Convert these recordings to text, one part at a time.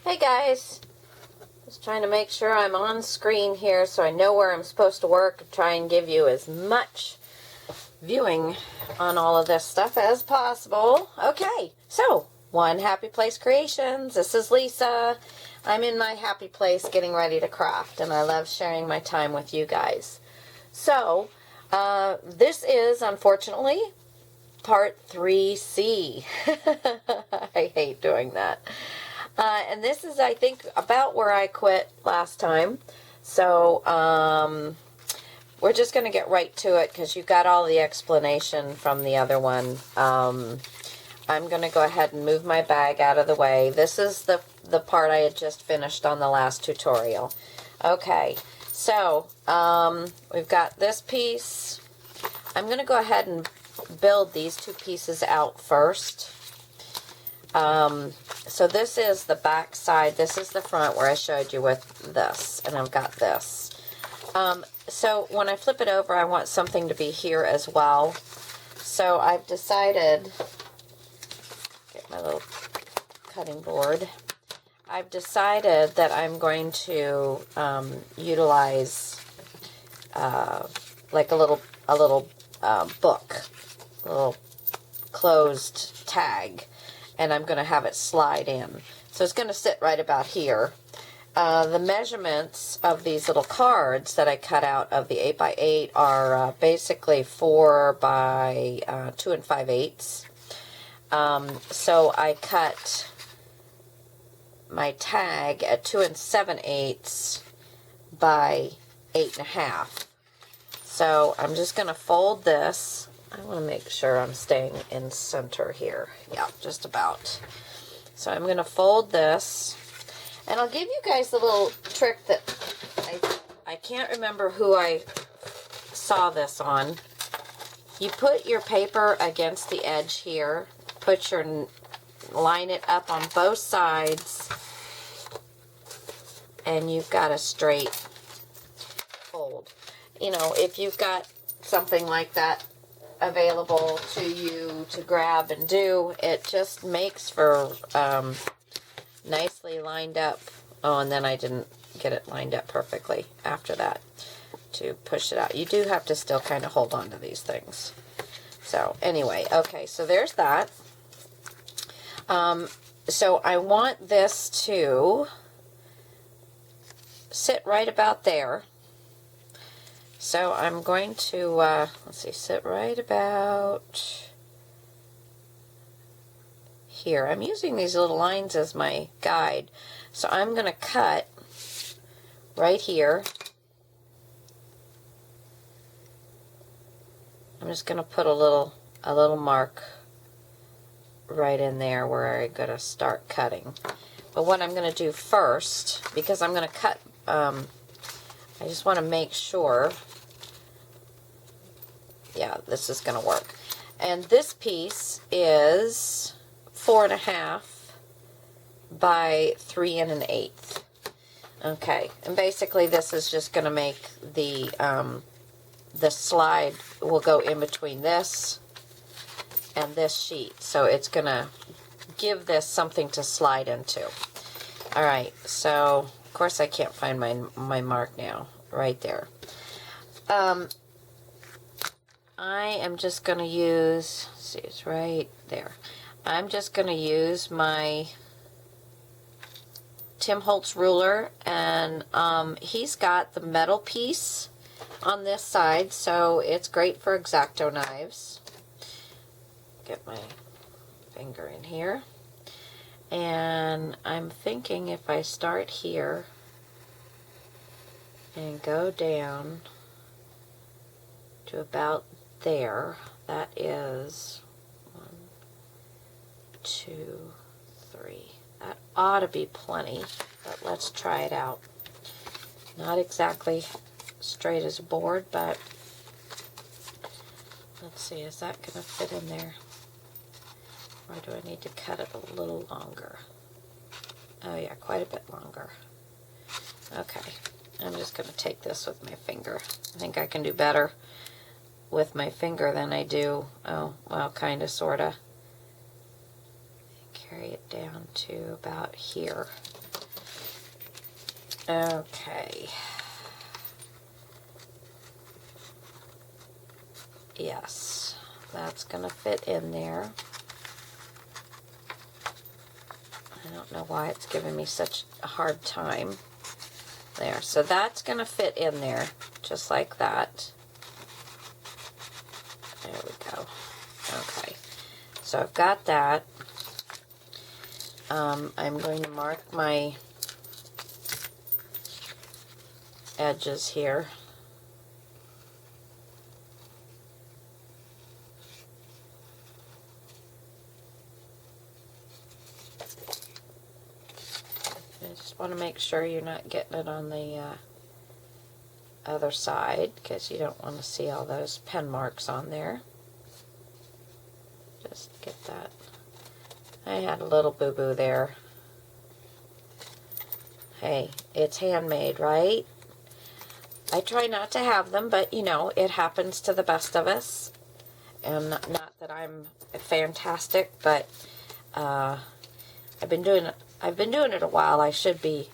Hey guys, just trying to make sure I'm on screen here so I know where I'm supposed to work, try and give you as much viewing on all of this stuff as possible. Okay, so One Happy Place Creations. This is Lisa. I'm in my happy place getting ready to craft, and I love sharing my time with you guys. So, this is unfortunately part 3C. I hate doing that. And this is, I think, about where I quit last time. So, we're just going to get right to it because you got all the explanation from the other one. I'm going to go ahead and move my bag out of the way. This is the part I had just finished on the last tutorial. Okay, so we've got this piece. I'm going to go ahead and build these two pieces out first. So this is the back side. This is the front where I showed you with this, and I've got this. So when I flip it over, I want something to be here as well. So I've decided, get my little cutting board. I've decided that I'm going to utilize like a little book, a little closed tag, and I'm going to have it slide in. So it's going to sit right about here. The measurements of these little cards that I cut out of the 8x8 are basically 4 by 2 5/8. So I cut my tag at 2 7/8 by 8.5. So I'm just going to fold this. I want to make sure I'm staying in center here. Yeah, just about. So I'm going to fold this. And I'll give you guys a little trick that I can't remember who I saw this on. You put your paper against the edge here. Line it up on both sides. And you've got a straight fold. You know, if you've got something like that available to you to grab and do, it just makes for nicely lined up. Oh, and then I didn't get it lined up perfectly after that to push it out. You do have to still kind of hold on to these things. So anyway, okay, so there's that. So I want this to sit right about there. So I'm going to, let's see, sit right about here. I'm using these little lines as my guide. So I'm going to cut right here. I'm just going to put a little mark right in there where I'm going to start cutting. But what I'm going to do first, because I'm going to cut, I just want to make sure, yeah, this is going to work. And this piece is 4.5 by 3 1/8. Okay, and basically this is just going to make the slide will go in between this and this sheet. So it's going to give this something to slide into. All right, so of course I can't find my mark now. Right there. I am just going to use, let's see, it's right there. I'm just going to use my Tim Holtz ruler, and he's got the metal piece on this side, so it's great for X-Acto knives. Get my finger in here. And I'm thinking if I start here and go down to about there, that is 1, 2, 3. That ought to be plenty, but let's try it out. Not exactly straight as a board, but let's see, is that going to fit in there? Or do I need to cut it a little longer? Oh yeah, quite a bit longer. Okay, I'm just going to take this with my finger. I think I can do better with my finger than I do, oh, well, kind of, sort of. Carry it down to about here. Okay. Yes, that's going to fit in there. I don't know why it's giving me such a hard time. There, so that's going to fit in there, just like that. There we go. Okay, so I've got that. I'm going to mark my edges here. I just want to make sure you're not getting it on the other side, because you don't want to see all those pen marks on there. Just get that. I had a little boo-boo there. Hey, it's handmade, right? I try not to have them, but you know, it happens to the best of us. And not that I'm fantastic, but I've been doing it a while. I should be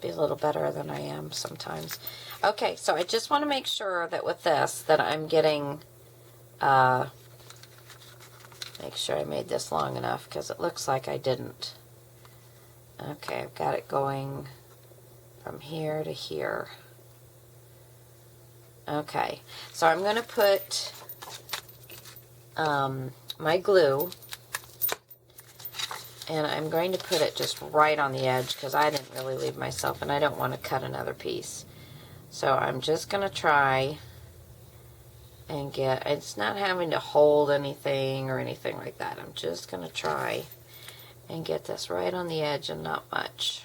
a little better than I am sometimes. Okay, so I just want to make sure that with this that I'm getting make sure I made this long enough, because it looks like I didn't. Okay, I've got it going from here to here. Okay, so I'm going to put my glue, and I'm going to put it just right on the edge, because I didn't really leave myself, and I don't want to cut another piece. So I'm just going to try and get, it's not having to hold anything or anything like that. I'm just going to try and get this right on the edge and not much.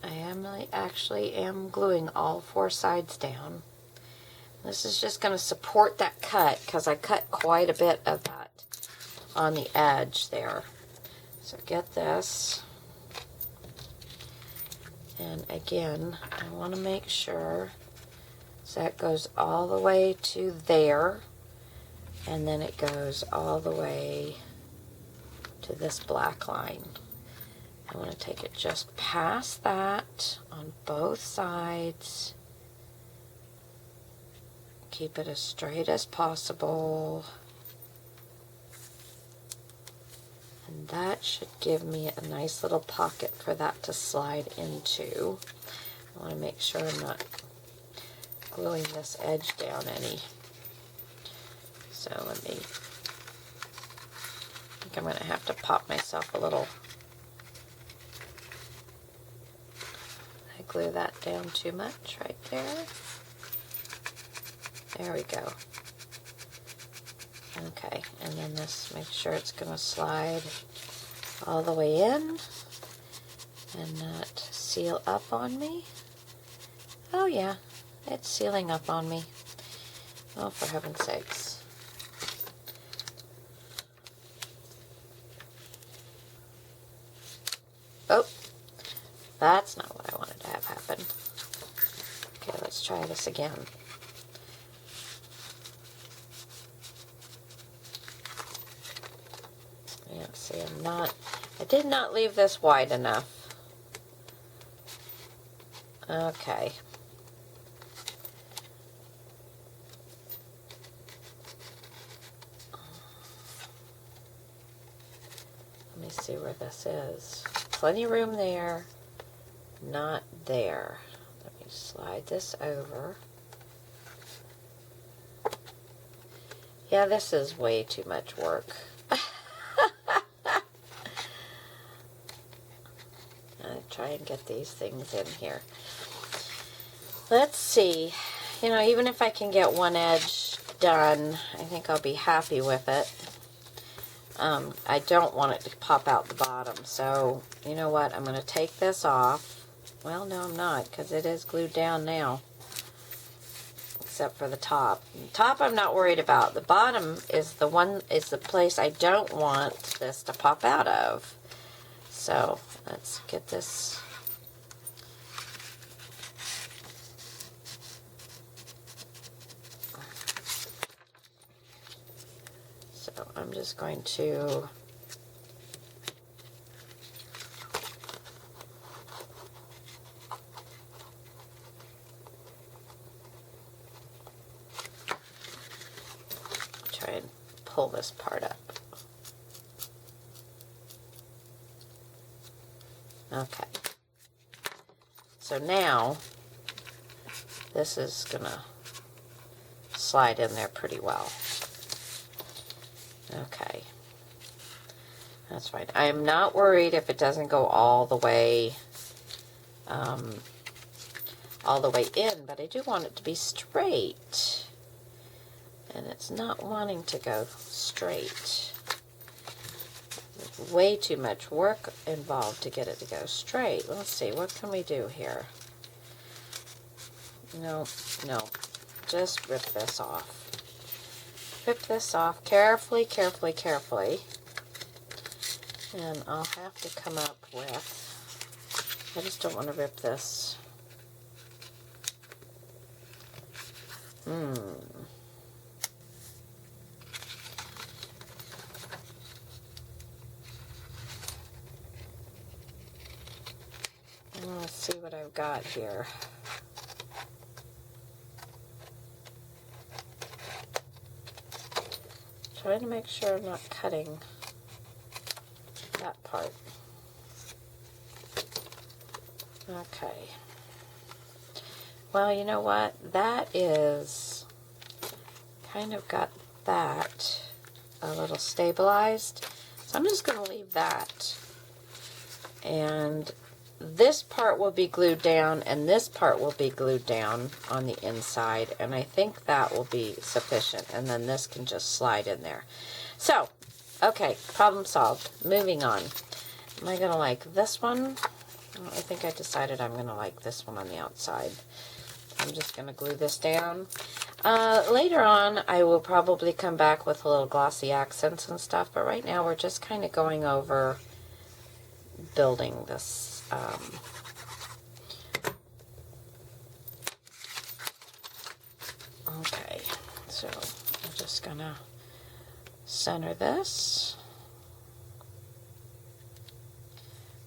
And I actually am gluing all 4 sides down. This is just going to support that cut, because I cut quite a bit of that on the edge there. So get this. And again, I want to make sure so that goes all the way to there, and then it goes all the way to this black line. I want to take it just past that on both sides. Keep it as straight as possible. And that should give me a nice little pocket for that to slide into. I want to make sure I'm not gluing this edge down any. So I think I'm going to have to pop myself a little. I glue that down too much right there. There we go. Okay, and then this, make sure it's going to slide all the way in and not seal up on me. Oh yeah, it's sealing up on me. Oh, for heaven's sakes. Oh, that's not what I wanted to have happen. Okay, let's try this again. Yeah, see, I did not leave this wide enough. Okay. Let me see where this is. Plenty of room there. Not there. Let me slide this over. Yeah, this is way too much work. I'll try and get these things in here. Let's see. You know, even if I can get one edge done, I think I'll be happy with it. I don't want it to pop out the bottom, so you know what? I'm going to take this off. Well, no, I'm not, because it is glued down now, except for the top. The top I'm not worried about. The bottom is the place I don't want this to pop out of. So let's get this. So I'm just going to try and pull this part up. Okay. So now this is gonna slide in there pretty well. Okay. That's fine. I'm not worried if it doesn't go all the way in, but I do want it to be straight. And it's not wanting to go straight. There's way too much work involved to get it to go straight. Let's see, what can we do here? No, just rip this off. Rip this off carefully, carefully, carefully. And I'll have to come up with, I just don't want to rip this. Let's see what I've got here. Trying to make sure I'm not cutting that part. Okay. Well, you know what? That is kind of got that a little stabilized. So I'm just going to leave that. And this part will be glued down, and this part will be glued down on the inside, and I think that will be sufficient, and then this can just slide in there. So, okay, problem solved. Moving on. Am I going to like this one? I think I decided I'm going to like this one on the outside. I'm just going to glue this down. Later on, I will probably come back with a little glossy accents and stuff, but right now we're just kind of going over building this. Okay, so I'm just gonna center this.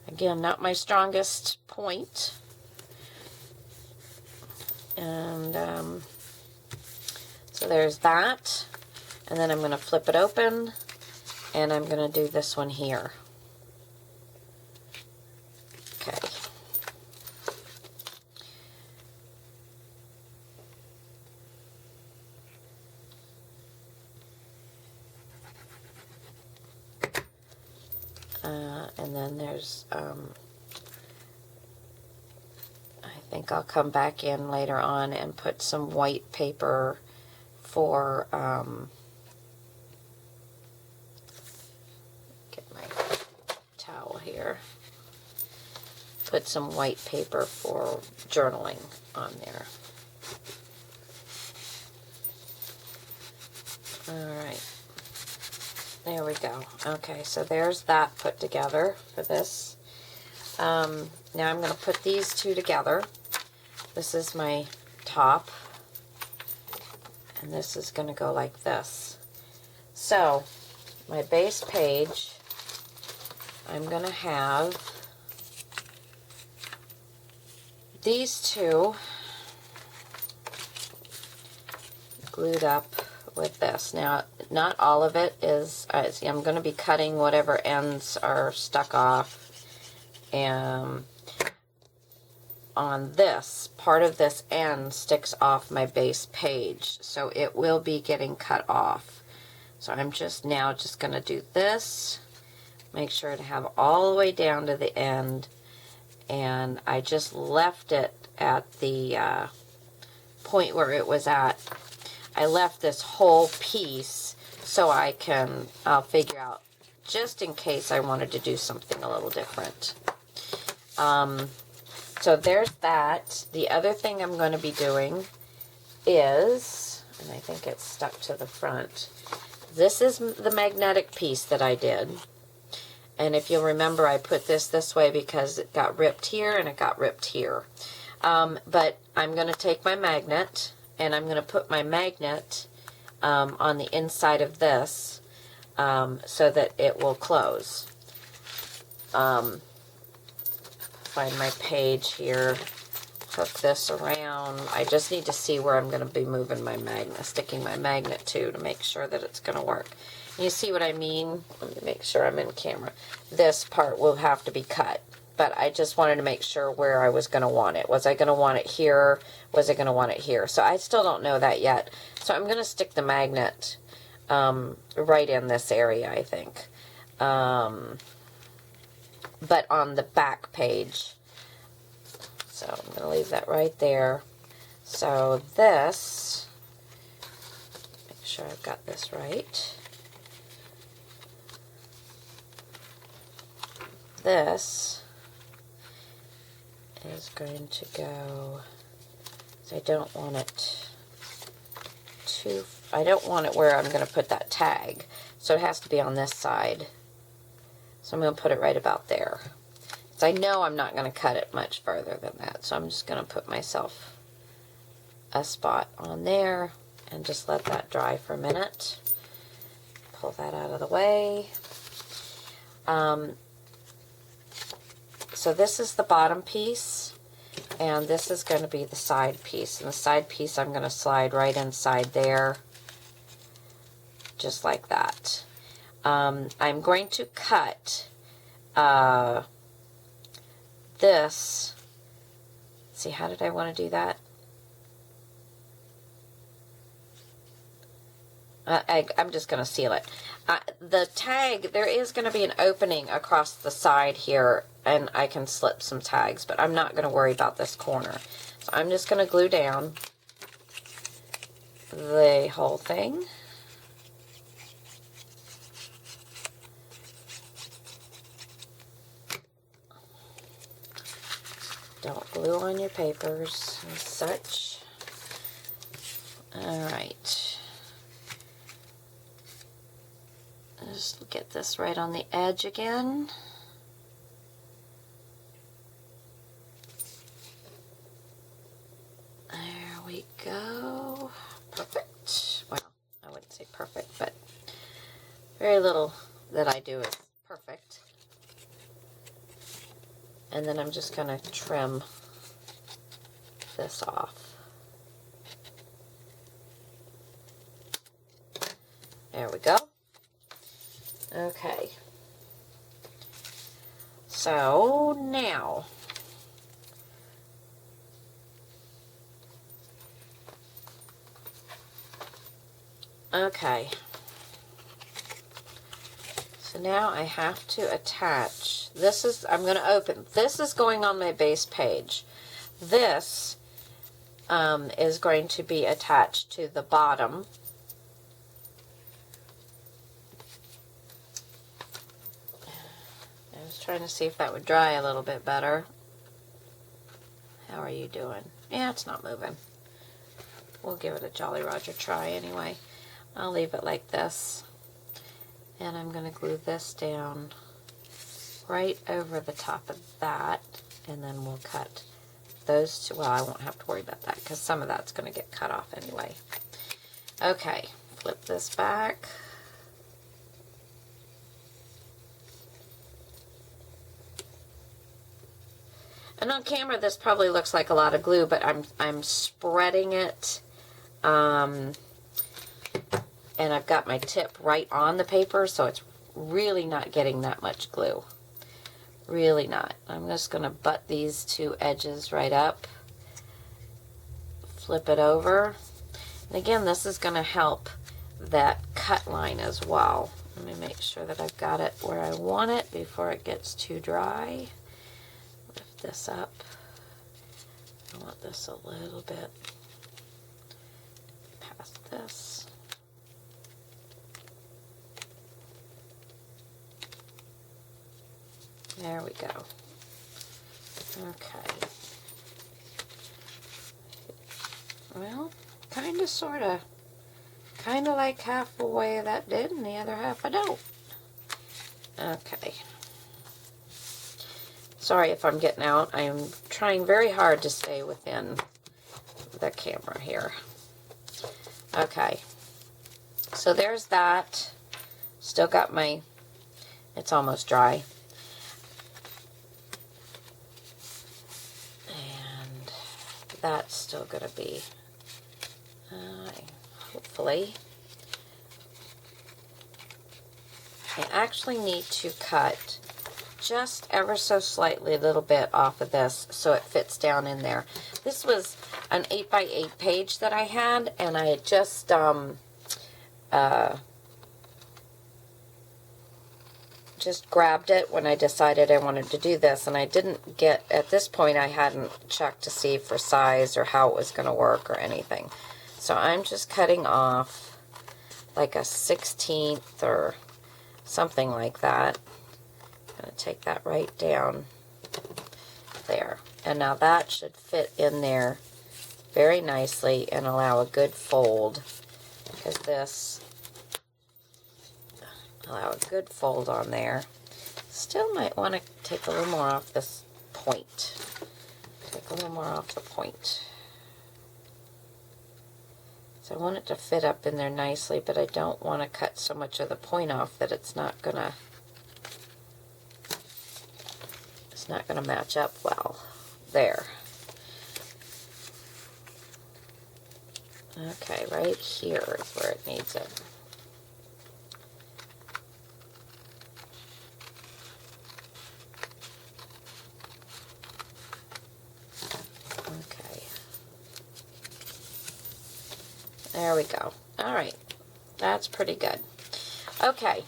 Again, not my strongest point. And so there's that. And then I'm going to flip it open, and I'm going to do this one here. Okay. And then there's, I think I'll come back in later on and put some white paper for, get my towel here. Put some white paper for journaling on there. Alright. There we go. Okay, so there's that put together for this. Now I'm going to put these two together. This is my top. And this is going to go like this. So, my base page, I'm going to have these two glued up with this. Now, not all of it is, see, I'm going to be cutting whatever ends are stuck off. And on this, part of this end sticks off my base page. So it will be getting cut off. So I'm just now just going to do this. Make sure to have all the way down to the end. And I just left it at the point where it was at. I left this whole piece so I'll figure out just in case I wanted to do something a little different. So there's that. The other thing I'm going to be doing is, and I think it's stuck to the front, this is the magnetic piece that I did. And if you'll remember, I put this way because it got ripped here and it got ripped here. But I'm going to take my magnet and I'm going to put my magnet on the inside of this so that it will close. Find my page here, hook this around. I just need to see where I'm going to be moving my magnet, sticking my magnet to make sure that it's going to work. You see what I mean? Let me make sure I'm in camera. This part will have to be cut, but I just wanted to make sure where I was going to want it. Was I going to want it here? Was I going to want it here? So I still don't know that yet. So I'm going to stick the magnet right in this area, I think. But on the back page. So I'm going to leave that right there. So this, make sure I've got this right. This is going to go, so I don't want it too, I don't want it where I'm going to put that tag. So it has to be on this side. So I'm going to put it right about there. So I know I'm not going to cut it much further than that. So I'm just going to put myself a spot on there and just let that dry for a minute. Pull that out of the way. So this is the bottom piece, and this is going to be the side piece. And the side piece I'm going to slide right inside there, just like that. I'm going to cut this. See, how did I want to do that? I'm just going to seal it. The tag, there is going to be an opening across the side here, and I can slip some tags, but I'm not going to worry about this corner. So I'm just going to glue down the whole thing. Don't glue on your papers and such. Alright. Just get this right on the edge again. There we go. Perfect. Well, I wouldn't say perfect, but very little that I do is perfect. And then I'm just going to trim this off. There we go. Okay. So now, okay. So now I have to attach, this is, I'm going to open, this is going on my base page. This is going to be attached to the bottom. I was trying to see if that would dry a little bit better. How are you doing? Yeah, it's not moving. We'll give it a Jolly Roger try anyway. I'll leave it like this. And I'm going to glue this down right over the top of that, and then we'll cut those two. Well, I won't have to worry about that because some of that's going to get cut off anyway. Okay, flip this back. And on camera, this probably looks like a lot of glue, but I'm spreading it. And I've got my tip right on the paper, so it's really not getting that much glue. Really not. I'm just going to butt these two edges right up. Flip it over. And again, this is going to help that cut line as well. Let me make sure that I've got it where I want it before it gets too dry. Lift this up. I want this a little bit past this. There we go. Okay. Well, kind of, sort of. Kind of like half the way that did, and the other half I don't. Okay. Sorry if I'm getting out. I'm trying very hard to stay within the camera here. Okay. So there's that. Still got my, it's almost dry. And that's still going to be, hopefully. I actually need to cut just ever so slightly a little bit off of this so it fits down in there. This was an 8x8 page that I had, and I had just grabbed it when I decided I wanted to do this, and I didn't get, at this point I hadn't checked to see for size or how it was going to work or anything. So I'm just cutting off like a 1/16 or something like that. I'm going to take that right down there. And now that should fit in there very nicely and allow a good fold, because this allow a good fold on there. Still might want to take a little more off this point. Take a little more off the point. So I want it to fit up in there nicely, but I don't want to cut so much of the point off that it's not gonna match up well. There. Okay, right here is where it needs it. Okay. There we go. All right. That's pretty good. Okay.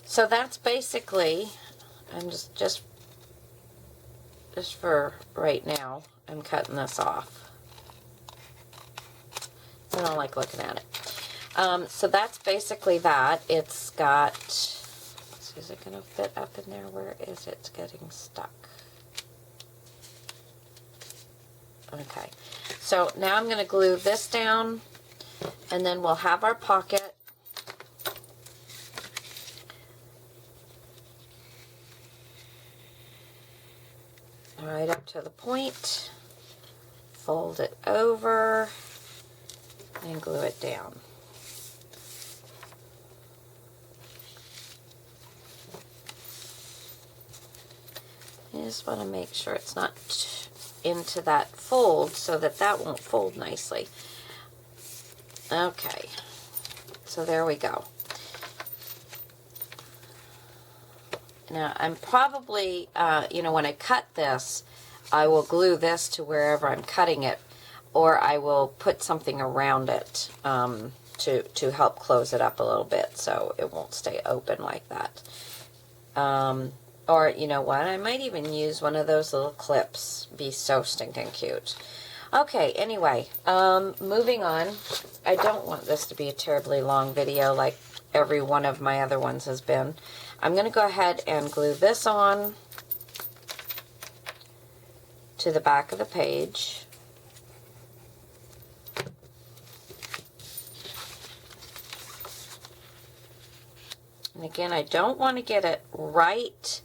So that's basically, I'm just for right now, I'm cutting this off. I don't like looking at it. So that's basically that. It's got, is it going to fit up in there? Where is it getting stuck? Okay. So now I'm going to glue this down, and then we'll have our pocket. Right up to the point. Fold it over and glue it down. I just want to make sure it's not into that fold so that that won't fold nicely. Okay, so there we go. Now I'm probably, when I cut this, I will glue this to wherever I'm cutting it, or I will put something around it to help close it up a little bit so it won't stay open like that. Or, you know what, I might even use one of those little clips. Be so stinking cute. Okay, anyway, moving on. I don't want this to be a terribly long video like every one of my other ones has been. I'm going to go ahead and glue this on to the back of the page. And again, I don't want to get it right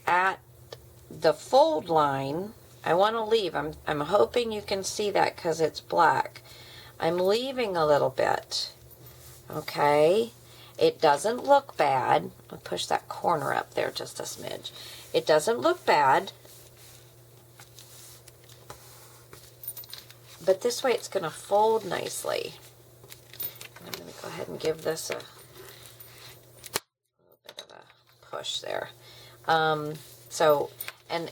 at the fold line. I want to leave. I'm hoping you can see that because it's black. I'm leaving a little bit. Okay. It doesn't look bad. I'll push that corner up there just a smidge. It doesn't look bad. But this way it's going to fold nicely. I'm going to go ahead and give this a little bit of a push there. And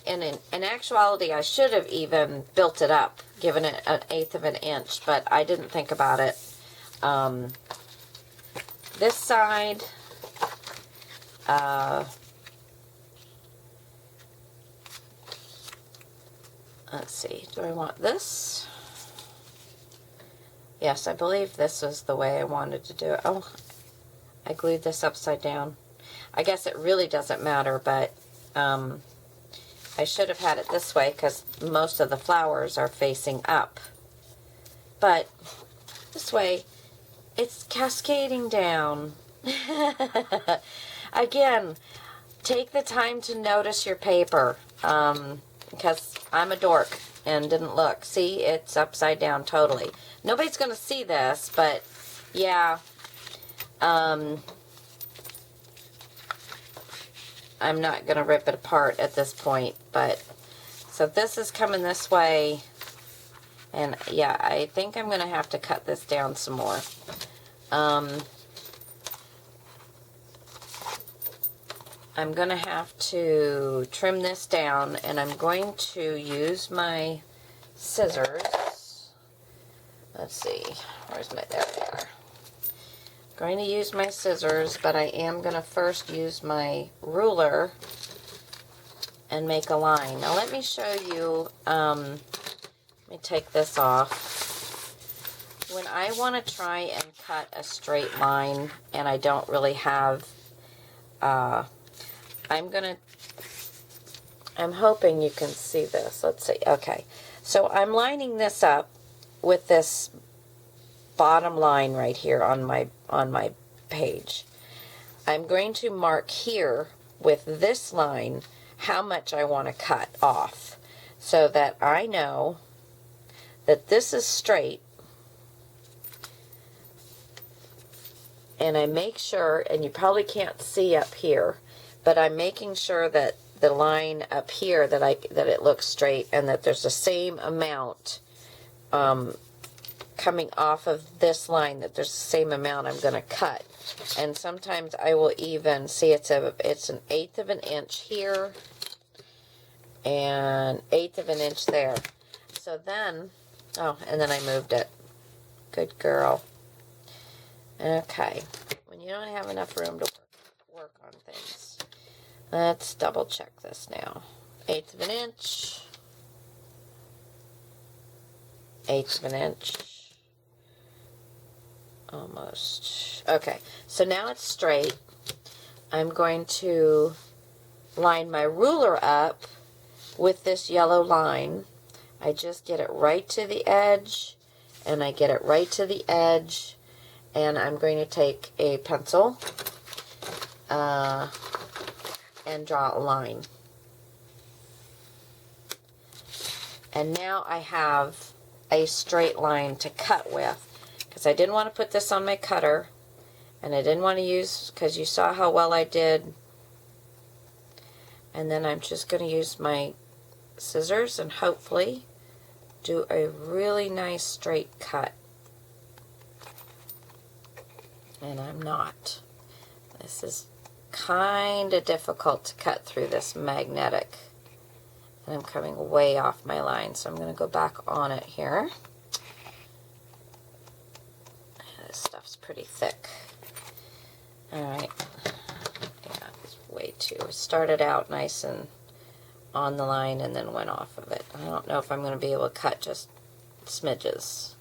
in actuality, I should have even built it up, given it 1/8 of an inch, but I didn't think about it. This side, let's see, do I want this? Yes, I believe this is the way I wanted to do it. Oh, I glued this upside down. I guess it really doesn't matter, but I should have had it this way because most of the flowers are facing up. But this way, it's cascading down. Again, take the time to notice your paper, because I'm a dork and didn't look. See, it's upside down totally. Nobody's going to see this, but yeah, I'm not going to rip it apart at this point, but so this is coming this way, and yeah, I think I'm going to have to cut this down some more. I'm going to have to trim this down, and I'm going to use my scissors. Let's see, where's my, there they are. I'm going to use my scissors, but I am going to first use my ruler and make a line. Now let me show you, let me take this off. When I want to try and cut a straight line, and I don't really have, I'm hoping you can see this. Let's see. Okay. So I'm lining this up with this bottom line right here on my page. I'm going to mark here with this line how much I want to cut off so that I know that this is straight, and I make sure, and you probably can't see up here, but I'm making sure that the line up here that it looks straight, and that there's the same amount coming off of this line, that there's the same amount I'm going to cut. And sometimes I will even see it's an 1/8 of an inch here and 1/8 of an inch there. So then, oh, and then I moved it. Good girl. Okay, when you don't have enough room to work on things, let's double check this now. 1/8 of an inch, 1/8 of an inch, almost. Okay, so now it's straight. I'm going to line my ruler up with this yellow line. I just get it right to the edge, and I get it right to the edge, and I'm going to take a pencil and draw a line. And now I have a straight line to cut with, because I didn't want to put this on my cutter, and I didn't want to use, because you saw how well I did. And then I'm just going to use my scissors and hopefully do a really nice straight cut. And I'm not. This is kind of difficult to cut through this magnetic. And I'm coming way off my line, so I'm going to go back on it here. This stuff's pretty thick. Alright. Yeah, it's way too. It started out nice and on the line and then went off of it. I don't know if I'm going to be able to cut just smidges.